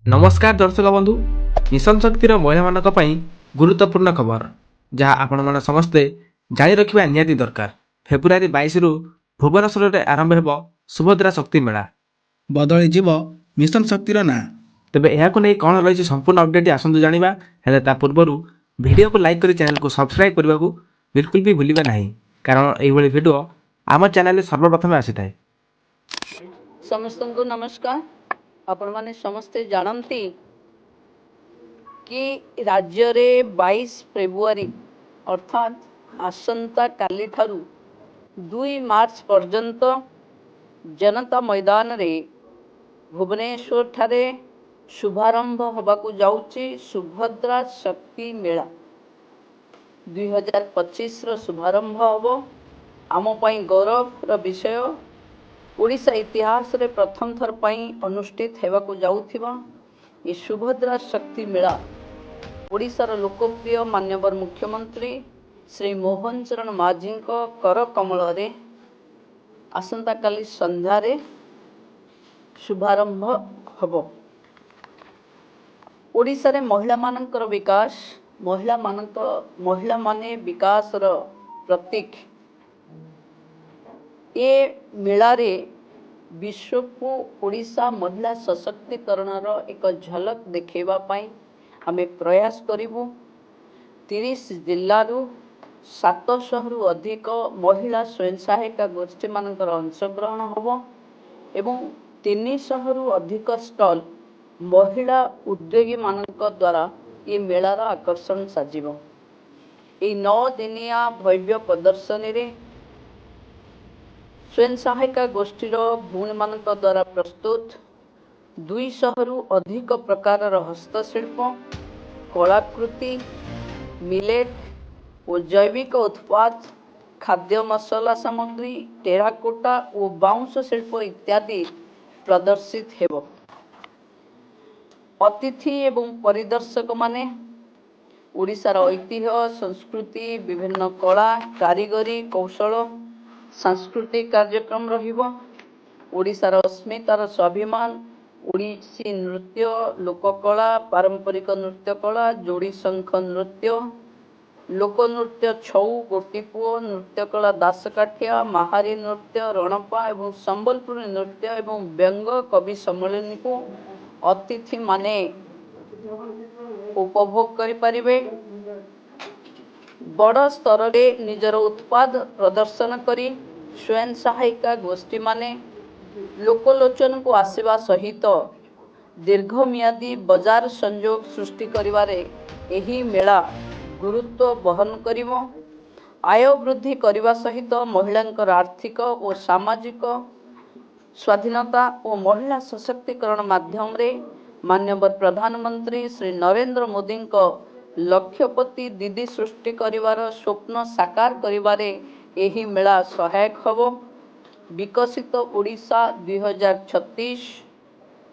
नमस्कार दर्शक बंधु मिशन शक्तिर महिला मानक पई गुरुत्वपूर्ण खबर जहाँ आपण माने समस्ते जारी रखिबा नियाती दरकार। फेब्रुआरी 22 रु भुवनेश्वर रे आरंभ हेबो सुभद्रा शक्ति मेला। बदली जीव मिशन शक्तिर ना। तेबे एहाको नै कोन रहिछि संपूर्ण अपडेट आसंतु जानिबा। हेले ता पूर्वरु वीडियो को लाइक करी चैनल को सब्सक्राइब करबा को बिल्कुल भी भूलिबा नाही, कारण एई भली वीडियो आम चैनल रे सर्वप्रथम आसीथाय। समस्तଙ୍କୁ नमस्कार। आपण माने समस्ते जानती कि राज्य रे 22 फेब्रुआरी अर्थात आसंता काली ठारू 2 मार्च पर्यंत जनता मैदान रे भुवनेश्वर ठारे शुभारंभ होबाकू जाउची सुभद्रा शक्ति मेला 2025 रो शुभारंभ होबो। आम पई गौरव रो विषय ओडिशा इतिहास रे प्रथम थर पई अनुष्ठित हेबाकू जाउथिबा ये सुभद्रा शक्ति मेला ओडिशार लोकप्रिय मान्यवर मुख्यमंत्री श्री मोहन चरण माझी कर कमल रे आसंता काली संध्या रे शुभारंभ हबो। ओडिशा रे महिला मानकर विकास महिला माने विकास रो प्रतीक ए मेला रे विश्व को ओडिशा महिला सशक्तिकरण एक झलक देखा आमे प्रयास करिबु। 30 जिल्लारू 700 रु अधिक महिला स्वयं सहायिका गोष्ठी मानकर अंशग्रहण होबो एवं 300 रु अधिक स्टॉल महिला उद्योगी मानक द्वारा ये मेलार आकर्षण साजिबो। ए 9 दिनिया भव्य प्रदर्शनी रे स्वयं सहायिका गोष्ठीर भूमि मानक द्वारा प्रस्तुत 200 रु अधिक प्रकार हस्तशिल्प कलाकृति मिलेट और जैविक उत्पाद खाद्य मसला सामग्री टेराकोटा और बाउंस शिल्प इत्यादि प्रदर्शित हेबो। अतिथि एवं परिदर्शक माने ओडिशार ऐतिह्य संस्कृति विभिन्न कला कारीगरी कौशल सांस्कृतिक कार्यक्रम रहिबो। ओडिशार अस्मितार स्वाभिमान ओडिसी नृत्य लोककला पारंपरिक नृत्य कला जोड़ी शंख नृत्य लोकनृत्य छौ गोटीपुओ नृत्य कला दासकाठिया महारी नृत्य रणपा एवं संबलपुर नृत्य एवं व्यंग कवि सम्मेलन को अतिथि माने उपभोग करि परिबे। बड़ स्तर रे निजर उत्पाद प्रदर्शन करी स्वयं सहायिका गोष्ठी माने लोकलोचन को आसीबा सहित दीर्घमियादी बाजार संयोग सृष्टि करिवारे एही मेला गुरुत्व बहन करिवो। आय वृद्धि करने सहित महिलांकर आर्थिक और सामाजिक स्वाधीनता और महिला सशक्तिकरण माध्यम रे माननीय प्रधानमंत्री श्री नरेंद्र मोदी को लक्ष्यपति दीदी सृष्टि करिवार स्वप्न साकार करिवारे एही मेला सहायक हबो। विकसित ओडिशा 2036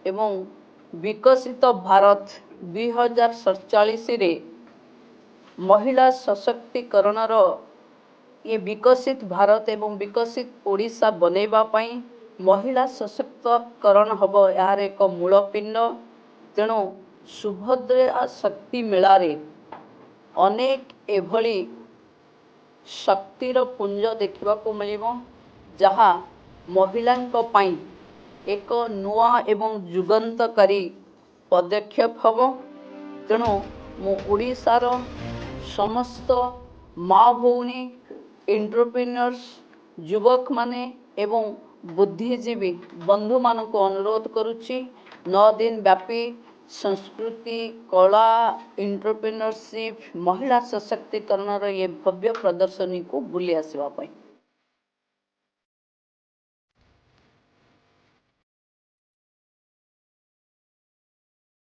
एवं विकसित भारत 2047 रे महिला सशक्तिकरण ये विकसित भारत एवं विकसित ओडिशा बनैबा पई महिला सशक्तिकरण हबो यार एक मूल पिंड। तेणु सुभद्रा शक्ति मेला रे अनेक एभली शक्तिर पुंज देखा मिलिबो जहाँ महिलांको पई एक नुआ एवं जुगंतकारी पदक्षेप हबो। तेणु मु ओडिशार समस्त माँ भौणी एंटरप्रेन्योर्स युवक माने एवं बुद्धिजीवी बंधु मान को अनुरोध करुच्ची 9 दिन व्यापी संस्कृति कला एंटरप्रेन्योरशिप महिला सशक्तिकरण ये भव्य प्रदर्शनी को बुली आसवा।